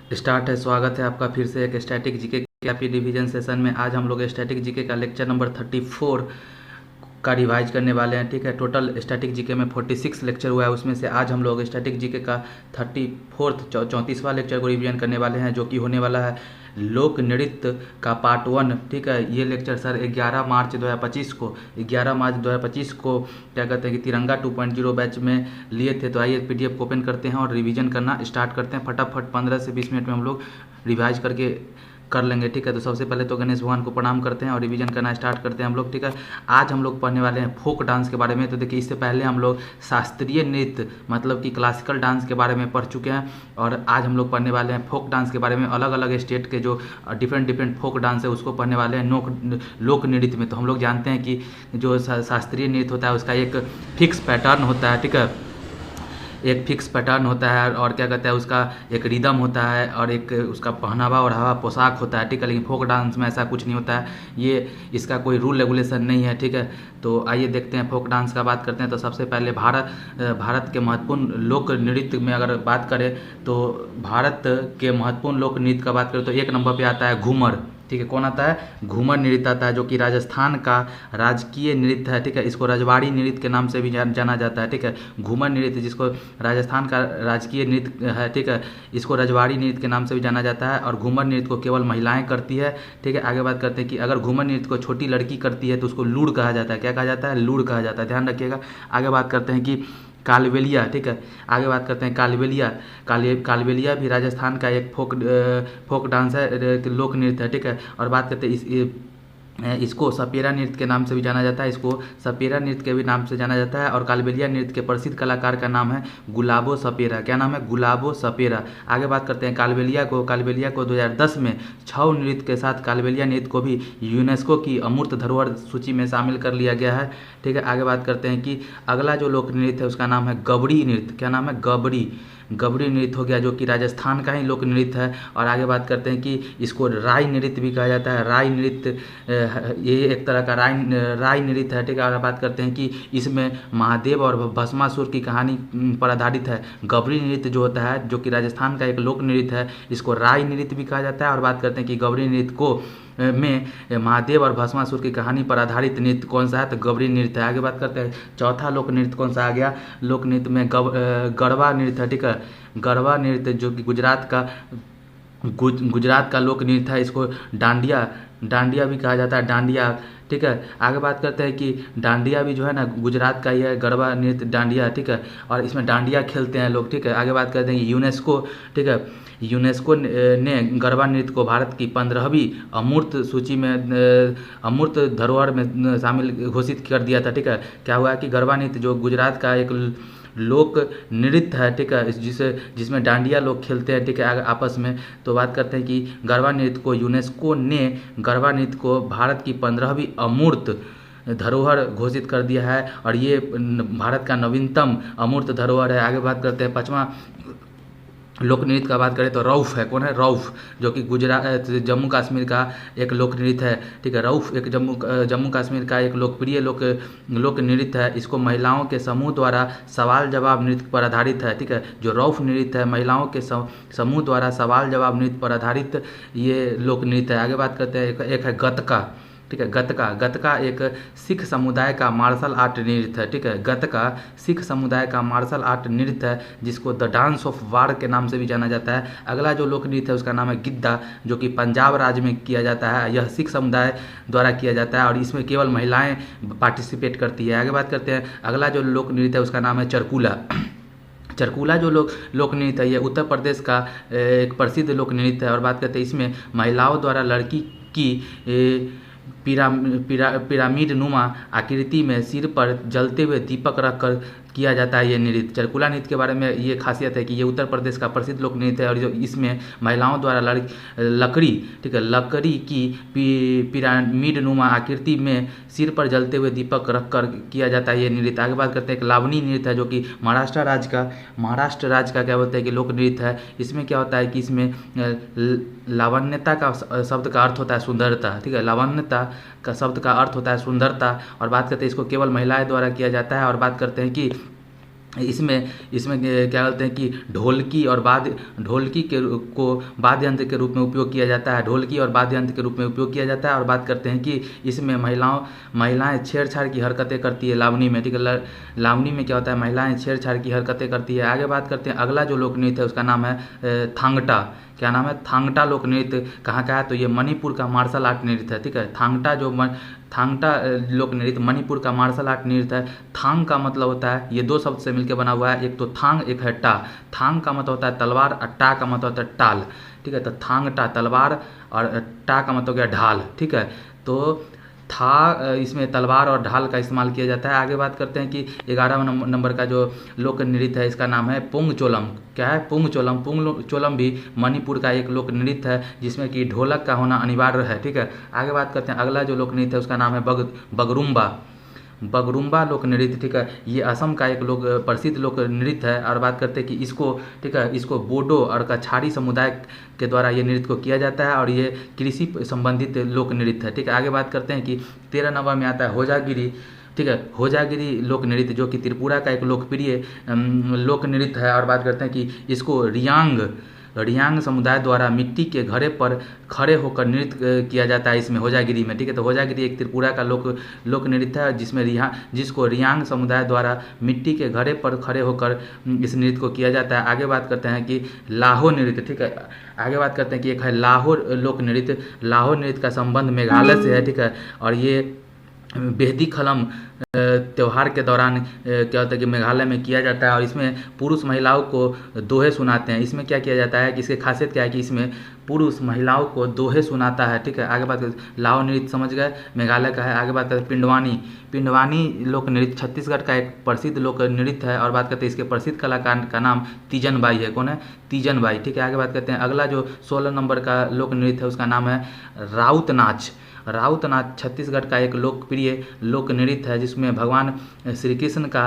Start है। स्वागत है आपका फिर से एक स्टैटिक जीके के आपकी रिवीजन सेशन में। आज हम लोग स्टैटिक जीके का लेक्चर नंबर 34 का रिवाइज करने वाले हैं। ठीक है, टोटल स्टैटिक जीके में 46 लेक्चर हुआ है, उसमें से आज हम लोग स्टैटिक जीके का 34वां लेक्चर को रिवीजन करने वाले हैं, जो कि होने वाला है लोक नृत्य का पार्ट 1। ठीक है, ये लेक्चर सर 11 मार्च 2025 को 11 मार्च 2025 को क्या कहते हैं कि तिरंगा 2.0 बैच में लिए थे। तो आइए पीडीएफ को ओपन करते हैं और रिवीजन करना स्टार्ट करते हैं। फटाफट 15 से 20 मिनट में हम लोग रिवाइज करके कर लेंगे। ठीक है, तो सबसे पहले तो गणेश भगवान को प्रणाम करते हैं और रिवीजन करना स्टार्ट करते हैं हम लोग। ठीक है, आज हम लोग पढ़ने वाले हैं फोक डांस के बारे में। तो देखिए, इससे पहले हम लोग शास्त्रीय नृत्य मतलब कि क्लासिकल डांस के बारे में पढ़ चुके हैं, और आज हम लोग पढ़ने वाले हैं फोक डांस के बारे में। अलग अलग स्टेट के जो डिफरेंट फोक डांस है उसको पढ़ने वाले हैं लोक नृत्य में। तो हम लोग जानते हैं कि जो शास्त्रीय नृत्य होता है उसका एक फिक्स पैटर्न होता है। ठीक है, एक फिक्स पैटर्न होता है और क्या कहते हैं उसका एक रिदम होता है और एक उसका पहनावा और हवा पोशाक होता है। ठीक है, लेकिन फोक डांस में ऐसा कुछ नहीं होता है, ये इसका कोई रूल रेगुलेशन नहीं है। ठीक है, तो आइए देखते हैं फोक डांस का बात करते हैं। तो सबसे पहले भारत के महत्वपूर्ण लोक नृत्य में अगर बात करें तो भारत के महत्वपूर्ण लोक नृत्य का बात करें तो एक नंबर पे आता है घूमर। ठीक है, कौन आता है? घूमर नृत्य आता है, जो कि राजस्थान का राजकीय नृत्य है। ठीक है, इसको रजवाड़ी नृत्य के नाम से भी जाना जाता है। ठीक है, घूमर नृत्य जिसको राजस्थान का राजकीय नृत्य है। ठीक है, इसको रजवाड़ी नृत्य के नाम से भी जाना जाता है और घूमर नृत्य को केवल महिलाएं करती है। ठीक है, आगे बात करते हैं कि अगर घूमर नृत्य को छोटी लड़की करती है तो उसको लूड़ कहा जाता है। क्या कहा जाता है? लूड़ कहा जाता है, ध्यान रखिएगा। आगे बात करते हैं कि कालबेलिया। ठीक है, आगे बात करते हैं कालबेलिया। कालबेलिया भी राजस्थान का एक फोक डांस है, लोक नृत्य है। ठीक है, और बात करते हैं इसको सपेरा नृत्य के नाम से भी जाना जाता है, इसको सपेरा नृत्य के भी नाम से जाना जाता है। और कालबेलिया नृत्य के प्रसिद्ध कलाकार का नाम है गुलाबो सपेरा। क्या नाम है? गुलाबो सपेरा। आगे बात करते हैं कालबेलिया को 2010 में छऊ नृत्य के साथ कालबेलिया नृत्य को भी यूनेस्को की अमूर्त धरोहर सूची में शामिल कर लिया गया है। ठीक है, आगे बात करते हैं कि अगला जो लोक नृत्य है उसका नाम है गबड़ी नृत्य। क्या नाम है? गबड़ी नृत्य हो गया, जो कि राजस्थान का ही लोक नृत्य है। और आगे बात करते हैं कि इसको राई नृत्य भी कहा जाता है। राई नृत्य ये एक तरह का राई नृत्य है। ठीक है, आगे बात करते हैं कि इसमें महादेव और भस्मासुर की कहानी पर आधारित है। गबड़ी नृत्य जो होता है, जो कि राजस्थान का एक लोक नृत्य है, इसको राई नृत्य भी कहा जाता है। और बात करते हैं कि गबड़ी नृत्य को में महादेव और भस्मासुर की कहानी पर आधारित नृत्य कौन सा है? तो गबड़ी नृत्य है। आगे बात करते हैं चौथा लोक नृत्य कौन सा आ गया? लोक नृत्य में गरबा नृत्य है। ठीक है, गरबा नृत्य जो कि गुजरात का लोक नृत्य है, इसको डांडिया भी कहा जाता है, डांडिया। ठीक है, आगे बात करते हैं कि डांडिया भी जो है ना गुजरात का ही है, गरबा नृत्य डांडिया। ठीक है, और इसमें डांडिया खेलते हैं लोग। ठीक है, आगे बात करते हैं कि यूनेस्को। ठीक है, यूनेस्को ने गरबा नृत्य को भारत की 15वीं अमूर्त सूची में अमूर्त धरोहर में शामिल घोषित कर दिया था। ठीक है, क्या हुआ कि गरबा नृत्य जो गुजरात का एक लोक नृत्य है। ठीक है, जिसमें डांडिया लोग खेलते हैं। ठीक है, आपस में। तो बात करते हैं कि गरबा नृत्य को यूनेस्को ने गरबा नृत्य को भारत की 15वीं अमूर्त धरोहर घोषित कर दिया है और ये भारत का नवीनतम अमूर्त धरोहर है। आगे बात करते हैं पांचवा लोक नृत्य का बात करें तो रऊफ है। कौन है? रऊफ, जो कि जम्मू कश्मीर का एक लोक नृत्य है। ठीक है, रऊफ एक जम्मू कश्मीर का एक लोकप्रिय लोक नृत्य है। इसको महिलाओं के समूह द्वारा सवाल जवाब नृत्य पर आधारित है। ठीक है, जो रऊफ नृत्य है महिलाओं के समूह द्वारा सवाल जवाब नृत्य पर आधारित ये लोक नृत्य है। आगे बात करते हैं एक है गतका। ठीक है, गतका एक सिख समुदाय का मार्शल आर्ट नृत्य है। ठीक है, गतका सिख समुदाय का मार्शल आर्ट नृत्य है, जिसको द डांस ऑफ वार के नाम से भी जाना जाता है। अगला जो लोक नृत्य है उसका नाम है गिद्दा, जो कि पंजाब राज्य में किया जाता है। यह सिख समुदाय द्वारा किया जाता है और इसमें केवल महिलाएं पार्टिसिपेट करती है। आगे बात करते हैं अगला जो लोक नृत्य है उसका नाम है चरकुला जो लोक नृत्य है ये उत्तर प्रदेश का एक प्रसिद्ध लोक नृत्य है। और बात करते हैं इसमें महिलाओं द्वारा लड़की की पिरामिड नुमा आकृति में सिर पर जलते हुए दीपक रखकर किया जाता है ये नृत्य। चरकुला नृत्य के बारे में ये खासियत है कि ये उत्तर प्रदेश का प्रसिद्ध लोक नृत्य है और जो इसमें महिलाओं द्वारा लकड़ी, ठीक है, लकड़ी की पिरामिड नुमा आकृति में सिर पर जलते हुए दीपक रखकर किया जाता है ये नृत्य। आगे बात करते हैं एक लावनी नृत्य है, जो कि महाराष्ट्र राज्य का क्या बोलते हैं कि लोक नृत्य है। इसमें क्या होता है कि इसमें लावण्यता का शब्द का अर्थ होता है सुंदरता। ठीक है, लावण्यता का शब्द का अर्थ होता है सुंदरता। और बात करते हैं इसको केवल महिलाएं द्वारा किया जाता है। और बात करते हैं कि इसमें इसमें क्या बोलते हैं कि ढोलकी और ढोलकी को वाद्य यंत्र के रूप में उपयोग किया जाता है, ढोलकी और वाद्य यंत्र के रूप में उपयोग किया जाता है। और बात करते हैं कि इसमें महिलाएं छेड़छाड़ की हरकतें करती है लावनी में, ठीक है। लावनी में क्या होता है, महिलाएं छेड़छाड़ की हरकतें करती है। आगे बात करते हैं, अगला जो लोक नृत्य है उसका नाम है थांगटा। क्या नाम है, थांगटा लोक नृत्य। कहाँ का है, तो ये मणिपुर का मार्शल आर्ट नृत्य है, ठीक है। थांगटा लोक नृत्य मणिपुर का मार्शल आर्ट नृत्य है। थांग का मतलब होता है, ये दो शब्द से मिलकर बना हुआ है, एक तो थांग एक है टा। थांग का मतलब होता है तलवार और टा का मतलब होता है टाल, ठीक है। तो थांग टा तलवार और टा का मतलब हो गया ढाल, ठीक है। तो इसमें तलवार और ढाल का इस्तेमाल किया जाता है। आगे बात करते हैं कि 11 नंबर का जो लोक नृत्य है इसका नाम है पुंग चोलम। क्या है, पुंग चोलम। पुंग चोलम भी मणिपुर का एक लोक नृत्य है जिसमें कि ढोलक का होना अनिवार्य है, ठीक है। आगे बात करते हैं, अगला जो लोक नृत्य है उसका नाम है बगरुम्बा। बगरुम्बा लोक नृत्य, ठीक है। ये असम का एक प्रसिद्ध लोक नृत्य है। और बात करते हैं कि इसको, ठीक है, इसको बोडो और कछारी समुदाय के द्वारा ये नृत्य को किया जाता है और ये कृषि संबंधित लोक नृत्य है, ठीक है। आगे बात करते हैं कि 13 नंबर में आता है होजागिरी, ठीक है। होजागिरी लोक नृत्य जो कि त्रिपुरा का एक लोकप्रिय लोक नृत्य है। और बात करते हैं कि इसको रियांग समुदाय द्वारा मिट्टी के घड़े पर खड़े होकर नृत्य किया जाता है इसमें होजागिरी में, ठीक है। तो होजागिरी एक त्रिपुरा का लोक नृत्य है जिसको रियांग समुदाय द्वारा मिट्टी के घड़े पर खड़े होकर इस नृत्य को किया जाता है। आगे बात करते हैं कि लाहो नृत्य, ठीक है। आगे बात करते हैं कि एक है लाहो लोक नृत्य। लाहो नृत्य का संबंध मेघालय से है, ठीक है। और ये बेहदी खलम त्यौहार के दौरान क्या होता है कि मेघालय में किया जाता है और इसमें पुरुष महिलाओं को दोहे सुनाते हैं। इसमें क्या किया जाता है कि इसकी खासियत क्या है कि इसमें पुरुष महिलाओं को दोहे सुनाता है, ठीक है। आगे बात करते लाओ नृत्य समझ गए, मेघालय का है। आगे बात करते पिंडवानी लोक नृत्य छत्तीसगढ़ का एक प्रसिद्ध लोक नृत्य है। और बात करते हैं इसके प्रसिद्ध कलाकार का नाम तीजन बाई है। कौन है, तीजन बाई, ठीक है। आगे बात करते हैं, अगला जो 16 नंबर का लोक नृत्य है उसका नाम है राउत नाच। राउत नाच छत्तीसगढ़ का एक लोकप्रिय लोक नृत्य है जिसमें भगवान श्री कृष्ण का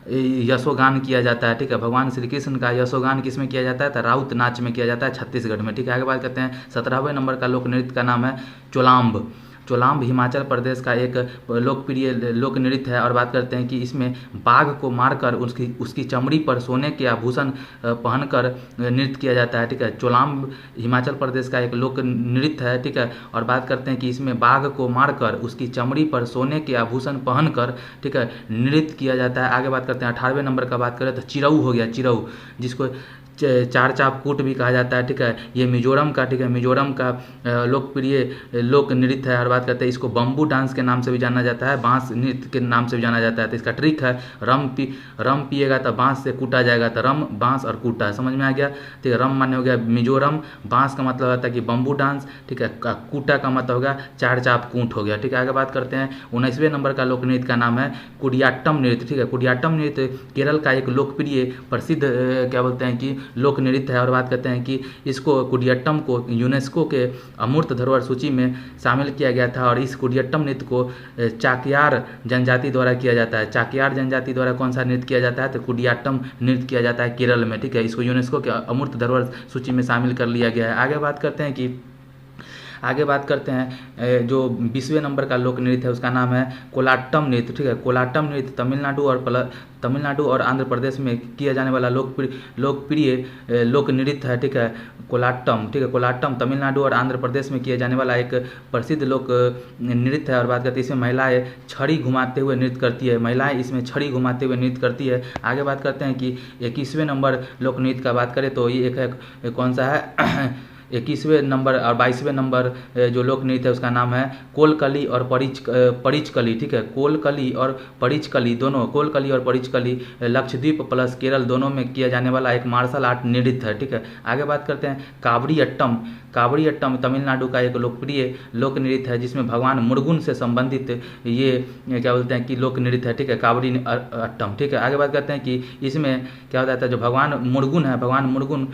यशोगान किया जाता है, ठीक है। भगवान श्री कृष्ण का यशोगान किस में किया जाता है, तो राउत नाच में किया जाता है छत्तीसगढ़ में, ठीक है। आगे बात करते हैं, 17वें नंबर का लोक नृत्य का नाम है चोलाम्ब। चोलाम्ब हिमाचल प्रदेश का एक लोकप्रिय लोक नृत्य है। और बात करते हैं कि इसमें बाघ को मारकर उसकी चमड़ी पर सोने के आभूषण पहनकर नृत्य किया जाता है, ठीक है। चोलाम्ब हिमाचल प्रदेश का एक लोक नृत्य है, ठीक है। और बात करते हैं कि इसमें बाघ को मारकर उसकी चमड़ी पर सोने के आभूषण पहनकर, ठीक है, नृत्य किया जाता है। आगे बात करते हैं 18वें नंबर का बात करें तो चिरऊ हो गया, चिरऊ जिसको चार चाप कूट भी कहा जाता है, ठीक है। ये मिजोरम का, ठीक है, मिजोरम का लोकप्रिय लोक नृत्य है। और बात करते हैं इसको बम्बू डांस के नाम से भी जाना जाता है, बांस नृत्य के नाम से भी जाना जाता है। तो इसका ट्रिक है रम पिएगा तो बांस से कूटा जाएगा, तो रम बांस और कूटा, समझ में आ गया, ठीक है। रम माने हो गया मिजोरम, बांस का मतलब होता है कि बम्बू डांस, ठीक है। कूटा का मतलब होगा चार चाप कूट हो गया, ठीक है। आगे बात करते हैं 19वें नंबर का लोक नृत्य का नाम है कुडियाट्टम नृत्य, ठीक है। कुडियाट्टम नृत्य केरल का एक लोकप्रिय प्रसिद्ध क्या बोलते हैं कि लोक नृत्य है। और बात करते हैं कि इसको कुडियाट्टम को यूनेस्को के अमूर्त धरोहर सूची में शामिल किया गया था। और इस कुडियाट्टम नृत्य को चाक्यार जनजाति द्वारा किया जाता है। चाक्यार जनजाति द्वारा कौन सा नृत्य किया जाता है, तो कुडियाट्टम नृत्य किया जाता है केरल में, ठीक है। इसको यूनेस्को के अमूर्त धरोहर सूची में शामिल कर लिया गया है। आगे बात करते हैं जो 20वें नंबर का लोक नृत्य है उसका नाम है कोलाट्टम नृत्य, ठीक है। कोलाट्टम नृत्य तमिलनाडु और आंध्र प्रदेश में किया जाने वाला लोकप्रिय लोक नृत्य है, ठीक है। कोलाट्टम, ठीक है। कोलाट्टम तमिलनाडु और आंध्र प्रदेश में किया जाने वाला एक प्रसिद्ध लोक नृत्य है। और बात करते हैं इसमें महिलाएं छड़ी घुमाते हुए नृत्य करती है, महिलाएं इसमें छड़ी घुमाते हुए नृत्य करती है। आगे बात करते हैं कि 21वें नंबर लोक नृत्य का बात करें तो ये एक है कौन सा है 21वें नंबर और 22वें नंबर जो लोक नृत्य है उसका नाम है कोलकली और परिचकली, ठीक है। कोलकली और परिचकली दोनों, कोलकली और परिचकली लक्षद्वीप प्लस केरल दोनों में किया जाने वाला एक मार्शल आर्ट नृत्य है, ठीक है। आगे बात करते हैं कावड़ी अट्टम तमिलनाडु का एक लोकप्रिय लोक नृत्य है जिसमें भगवान मुर्गुन से संबंधित ये क्या बोलते हैं कि लोक नृत्य है, ठीक है, कावड़ी अट्टम, ठीक है। आगे बात करते हैं कि इसमें क्या होता है जो भगवान मुर्गुन है, भगवान मुर्गुन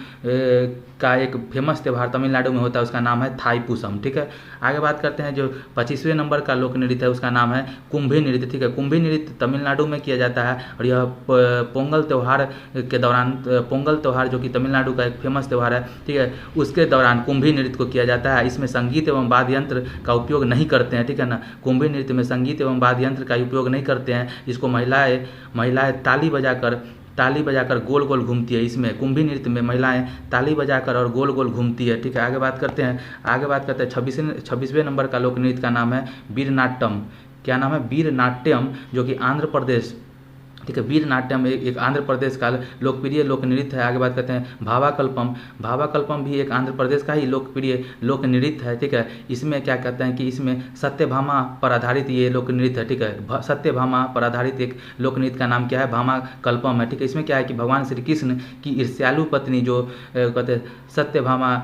का एक फेमस त्यौहार तमिलनाडु में होता है उसका नाम है थाईपुसम, ठीक है। आगे बात करते हैं जो 25वें नंबर का लोक नृत्य है उसका नाम है कुंभी नृत्य, ठीक है। कुंभी नृत्य तमिलनाडु में किया जाता है और यह पोंगल त्यौहार के दौरान, पोंगल त्यौहार जो कि तमिलनाडु का एक फेमस त्यौहार है, ठीक है, उसके दौरान कुंभी नृत्य को किया जाता है। इसमें संगीत एवं वाद्य यंत्र का उपयोग नहीं करते हैं, ठीक है ना। कुंभी नृत्य में संगीत एवं वाद्य यंत्र का उपयोग नहीं करते हैं। इसको महिलाएं ताली बजाकर गोल गोल घूमती है। इसमें कुंभी नृत्य में महिलाएं ताली बजाकर और गोल गोल घूमती है। ठीक है, आगे बात करते हैं 26वें नंबर का लोक नृत्य का नाम है वीरनाट्यम। क्या नाम है? वीरनाट्यम, जो कि आंध्र प्रदेश, ठीक है, वीरनाट्यम एक आंध्र प्रदेश का लोकप्रिय लोक नृत्य है। आगे बात करते हैं भावाकल्पम। भावाकल्पम भी एक आंध्र प्रदेश का ही लोकप्रिय लोक नृत्य है। ठीक है, इसमें क्या कहते हैं कि इसमें सत्यभामा पर आधारित ये लोक नृत्य है। ठीक है, सत्यभामा पर आधारित एक लोक नृत्य का नाम क्या है? भामाकल्पम है। ठीक है, इसमें क्या है कि भगवान श्री कृष्ण की ईर्ष्यालु पत्नी जो कहते हैं सत्यभामा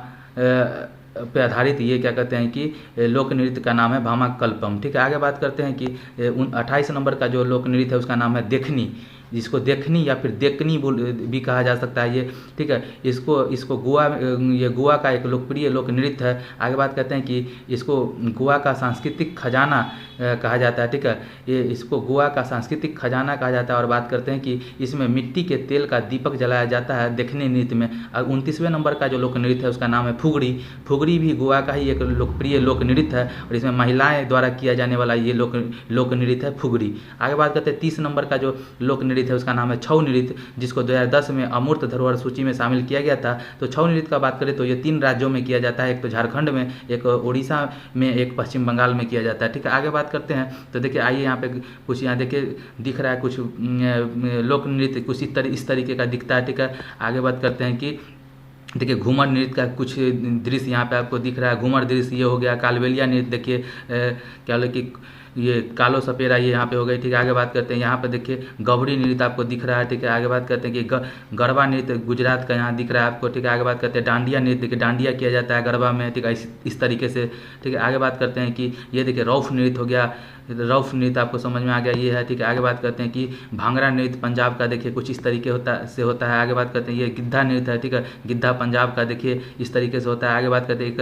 पे आधारित ये क्या कहते हैं कि लोक नृत्य का नाम है भामाकल्पम। ठीक है, आगे बात करते हैं कि 28 नंबर का जो लोक नृत्य है उसका नाम है देखनी, जिसको देखनी या फिर देखनी भी कहा जा सकता है ये। ठीक है, इसको गोवा का एक लोकप्रिय लोक नृत्य है। आगे बात करते हैं कि इसको गोवा का सांस्कृतिक खजाना कहा जाता है। ठीक है, ये इसको गोवा का सांस्कृतिक खजाना कहा जाता है। और बात करते हैं कि इसमें मिट्टी के तेल का दीपक जलाया जाता है देखनी नृत्य में। और 29वें नंबर का जो लोक नृत्य है उसका नाम है फुगड़ी। फुगड़ी भी गोवा का ही एक लोकप्रिय लोक नृत्य है और इसमें महिलाएं द्वारा किया जाने वाला ये लोक नृत्य है फुगड़ी। आगे बात करते हैं 30 नंबर का जो लोक नृत्य है उसका नाम है छऊ नृत्य, जिसको 2010 में अमूर्त धरोहर सूची में शामिल किया गया था। तो छऊ नृत्य का बात करें तो ये 3 राज्यों में किया जाता है, एक तो झारखंड में, एक उड़ीसा में, एक पश्चिम बंगाल में किया जाता है। ठीक है, आगे बात करते हैं तो देखिए आइए यहाँ पे कुछ यहाँ देखिए दिख रहा है कुछ लोक नृत्य कुछ इस तरीके का दिखता है। ठीक है, आगे बात करते हैं कि देखिए घूमर नृत्य का कुछ दृश्य यहाँ पे आपको दिख रहा है। घूमर दृश्य ये हो गया। कालबेलिया नृत्य देखिए क्या बोले कि ये कालो सपेरा ये यहाँ पे हो गई। ठीक है, आगे बात करते हैं यहाँ पे देखिए गभरी नृत्य आपको दिख रहा है। ठीक है, आगे बात करते हैं कि गरबा नृत्य गुजरात का यहाँ दिख रहा है आपको। ठीक है, आगे बात करते हैं डांडिया नृत्य, देखिए डांडिया किया जाता है गरबा में। ठीक है, इस तरीके से। ठीक है, आगे बात करते हैं कि ये देखिए रौफ नृत्य हो गया। रौफ नृत्य आपको समझ में आ गया ये है। ठीक है, आगे बात करते हैं कि भांगड़ा नृत्य पंजाब का देखिए कुछ इस तरीके होता है। आगे बात करते हैं ये गिद्धा नृत्य है। ठीक है, गिद्धा पंजाब का देखिए इस तरीके से होता है। आगे बात करते हैं एक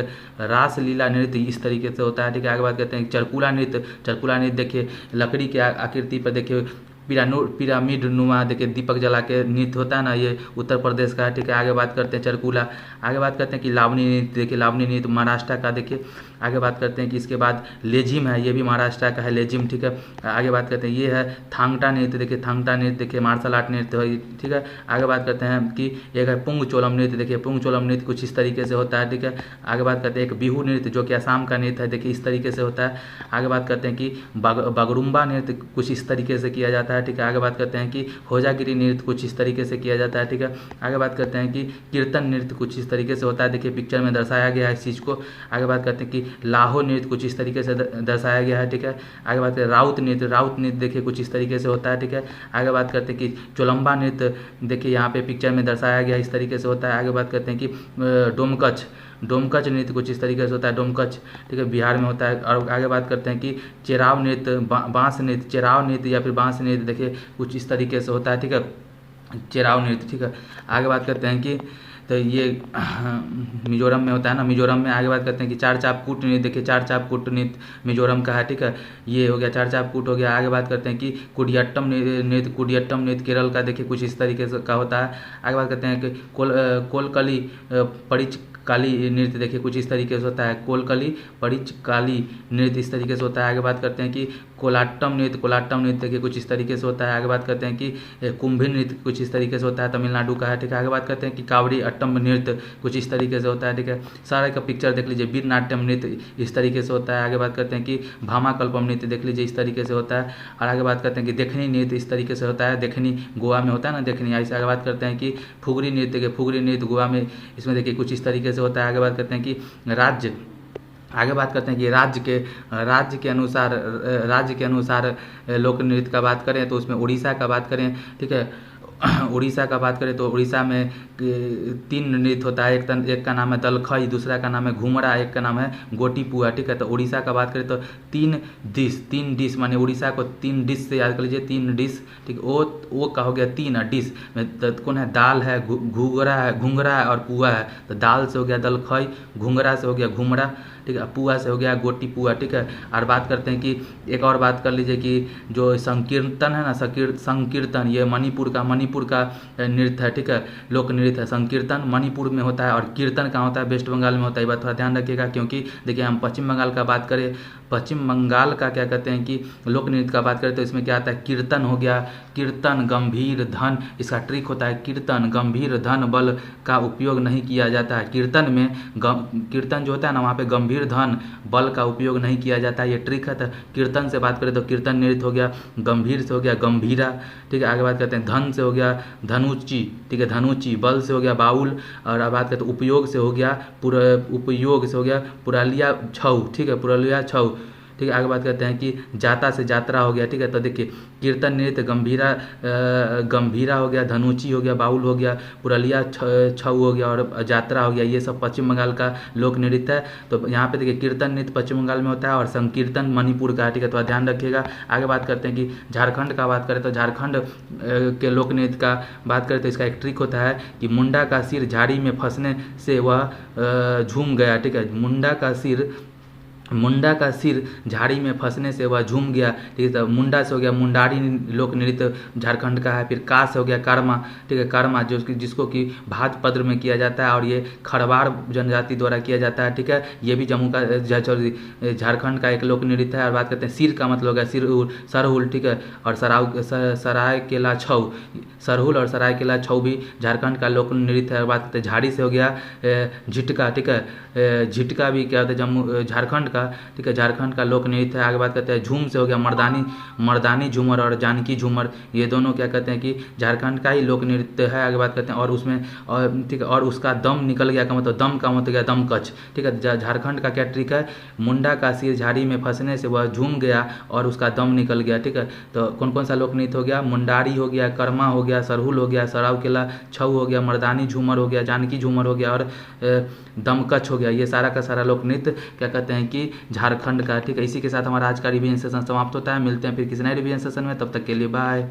रास लीला नृत्य इस तरीके से होता है। ठीक है, आगे बात करते हैं चरकुला नृत्य देखिए लकड़ी के आकृति पर देखिए पिरामिड नुमा देखिए दीपक जला के नृत्य होता है ना, ये उत्तर प्रदेश का है। ठीक है, आगे बात करते हैं चरकुला। आगे बात करते हैं कि लावनी नृत्य देखिए, लावनी नृत्य महाराष्ट्र का देखिए। आगे बात करते हैं कि इसके बाद लेजिम है, ये भी महाराष्ट्र का है लेजिम। ठीक है, आगे बात करते हैं ये है थांगटा नृत्य देखिए, थांगटा नृत्य देखिए मार्शल आर्ट नृत्य है। ठीक है, आगे बात करते हैं कि एक है पुंग चोलम नृत्य देखिए, पुंग चोलम नृत्य कुछ इस तरीके से होता है। ठीक है, आगे बात करते हैं एक बिहू नृत्य जो कि असम का नृत्य है, देखिए इस तरीके से होता है। आगे बात करते हैं कि बगरुम्बा नृत्य कुछ इस तरीके से किया जाता है। ठीक है, आगे बात करते हैं कि होजागिरी नृत्य कुछ इस तरीके से किया जाता है। ठीक है, आगे बात करते हैं कि कीर्तन नृत्य कुछ इस तरीके से होता है, देखिए पिक्चर में दर्शाया गया है इस चीज़ को। आगे बात करते हैं कि लाहो नृत्य कुछ इस तरीके से दर्शाया गया है। ठीक है, आगे बात करें राउत नृत्य देखिए कुछ इस तरीके से होता है। ठीक है, आगे बात करते हैं कि चोलम्बा नृत्य देखिए यहाँ पे पिक्चर में दर्शाया गया इस तरीके से होता है। आगे बात करते हैं कि डोमकच नृत्य कुछ इस तरीके से होता है, डोमकच। ठीक है, बिहार में होता है। और आगे बात करते हैं कि चेराव नृत्य बांस नृत्य, चेराव नृत्य या फिर बांस नृत्य देखिए कुछ इस तरीके से होता है। ठीक है, चेराव नृत्य। ठीक है, आगे बात करते हैं कि तो ये मिजोरम में होता है ना, मिजोरम में। आगे बात करते हैं कि चार चाप कूट नृत्य देखिए, चार चाप कूट नृत्य मिजोरम का है। ठीक है, ये हो गया चार चाप कूट हो गया। आगे बात करते हैं कि कुडियाट्टम नृत्य केरल का देखिए कुछ इस तरीके से का होता है। आगे बात करते हैं कि कोलकली परिचकाली नृत्य देखिए कुछ इस तरीके से होता है, कोलकली परिचकाली नृत्य इस तरीके से होता है। आगे बात करते हैं कि कोलाट्टम नृत्य देखिए कुछ इस तरीके से होता है। आगे बात करते हैं कि कुंभी नृत्य कुछ इस तरीके से होता है, तमिलनाडु का है। ठीक है, आगे बात करते हैं कि कावड़ी अट्टम नृत्य कुछ इस तरीके से होता है। ठीक है, सारे का पिक्चर देख लीजिए। वीरनाट्यम नृत्य इस तरीके से होता है। आगे बात करते हैं कि भामाकल्पम नृत्य देख लीजिए इस तरीके से होता है। और आगे बात करते हैं कि देखनी नृत्य इस तरीके से होता है, देखनी गोवा में होता है ना देखनी। ऐसे आगे बात करते हैं कि फुगड़ी नृत्य गोवा में इसमें देखिए कुछ इस तरीके से होता है। आगे बात करते हैं कि राज्य के अनुसार लोक नृत्य का बात करें तो उसमें उड़ीसा का बात करें। ठीक है, उड़ीसा का बात करें तो उड़ीसा में 3 नृत्य होता है। एक का नाम है दलखई, दूसरा का नाम है घुमरा, एक का नाम है गोटीपुआ। ठीक है, तो उड़ीसा का बात करें तो 3 डिश माने उड़ीसा को 3 डिश से याद कर लीजिए, 3 डिश। ठीक, वो का हो गया 3 डिश में कौन है, दाल है, घुंघरा है और पुआ है। तो दाल से हो गया दलखई, घुंघरा से हो गया घुमरा, ठीक है। पुआ से हो गया गोटी पुआ, ठीक है। और बात करते हैं कि एक और बात कर लीजिए कि जो संकीर्तन है ना, संकीर्तन, ये मणिपुर का नृत्य है, ठीक है, लोक नृत्य है। संकीर्तन मणिपुर में होता है और कीर्तन कहाँ होता है, वेस्ट बंगाल में होता है। ये बात थोड़ा ध्यान रखिएगा, क्योंकि देखिए हम पश्चिम बंगाल का बात करें, पश्चिम बंगाल का क्या कहते हैं कि लोक नृत्य का बात करें तो इसमें क्या आता है, कीर्तन हो गया। कीर्तन गंभीर धन, इसका ट्रिक होता है, कीर्तन गंभीर धन बल का उपयोग नहीं किया जाता है। कीर्तन में कीर्तन जो होता है ना, वहाँ पे गंभीर धन बल का उपयोग नहीं किया जाता है, ये ट्रिक है। तो कीर्तन से बात करें तो कीर्तन नृत्य हो गया। गंभीर से हो गया गंभीरा, ठीक है। आगे बात करते हैं धन से हो गया धनुची, ठीक है, धनुची। बल से हो गया बाउल। और अब बात करते हैं उपयोग से हो गया उपयोग से हो गया पुरालिया छऊ, ठीक है, पुरालिया छऊ, ठीक है। आगे बात करते हैं कि जाता से यात्रा हो गया, ठीक है। तो देखिए कीर्तन नृत्य गंभीरा हो गया, धनुची हो गया, बाउल हो गया, पुरलिया छऊ हो गया और यात्रा हो गया। ये सब पश्चिम बंगाल का लोक नृत्य है। तो यहाँ पे देखिए कीर्तन नृत्य पश्चिम बंगाल में होता है और संकीर्तन मणिपुर का, ठीक है, तो ध्यान रखिएगा। आगे बात करते हैं कि झारखंड का बात करें तो झारखंड के लोक नृत्य का बात करें तो इसका एक ट्रिक होता है कि मुंडा का सिर झाड़ी में फंसने से वह झूम गया, ठीक है। मुंडा का सिर झाड़ी में फंसने से वह झूम गया, ठीक है। तो मुंडा से हो गया मुंडारी लोक नृत्य झारखंड का है। फिर का से हो गया कर्मा, ठीक है, कर्मा जिसको कि भाद्रपद में किया जाता है और ये खरवार जनजाति द्वारा किया जाता है, ठीक है। ये भी जम्मू का झारखंड का एक लोक नृत्य है। और बात करते हैं सिर का मतलब हो गया सरहुल, ठीक है, और सरायकेला छऊ, सरहुल और सरायकेला छऊ भी झारखंड का लोक नृत्य है। बात करते हैं झाड़ी से हो गया झिटका, ठीक है, झिटका भी क्या होता है जम्मू झारखंड का, ठीक है, झारखंड का लोक नृत्य है। आगे बात करते हैं झूम से हो गया मर्दानी झूमर और जानकी झूमर, ये दोनों क्या कहते हैं कि झारखंड का ही लोक नृत्य है। आगे बात करते हैं और उसमें ठीक है, और उसका दम निकल गया का मतलब दम का मतलब गया दमकच, ठीक है। झारखंड का क्या ट्रिक है, मुंडा का सिर झाड़ी में फंसने से वह झूम गया और उसका दम निकल गया, ठीक है। तो कौन कौन सा लोक नृत्य हो गया, मुंडारी हो गया, कर्मा हो गया, सरहुल हो गया, सरावकेला छऊ हो गया, मर्दानी झूमर हो गया, जानकी झूमर हो गया और दमकच हो गया। ये सारा का सारा लोक नृत्य क्या कहते हैं कि झारखंड का, ठीक है। इसी के साथ हमारा आज का रिवीजन सेशन समाप्त होता है। मिलते हैं फिर किसी नए रिवीजन सेशन में, तब तक के लिए बाय।